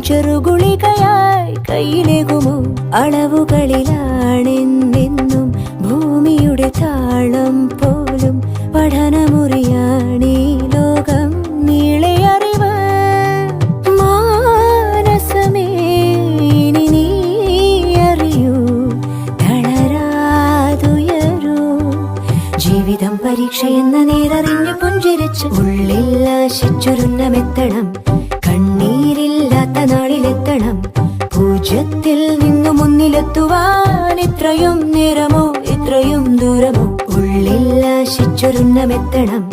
ചെറുകുളികയായി കയ്യിലേകുമോ? അളവുകളിലാണെന്നെന്നും ഭൂമിയുടെ താളം പോലും പഠനമുറിയാണീ ലോകം നീളെ അറിവ്. മാനസമേ ഇനി നീ അറിയൂ, തളരാതുയരൂ. ജീവിതം പരീക്ഷയെന്ന നേരറിഞ്ഞു പുഞ്ചിരിച്ച് ഉള്ളിൽ ആശിച്ചൊരുന്നമെത്തണം. കണ്ണീരില്ലാത്ത നാളിലെത്തണം. പൂജ്യത്തിൽ നിന്നു മുന്നിലെത്തുവാൻ ഇത്രയും നേരമോ ഇത്രയും ദൂരമോ? ഉള്ളിൽ ആശിച്ചൊരുന്നമെത്തണം.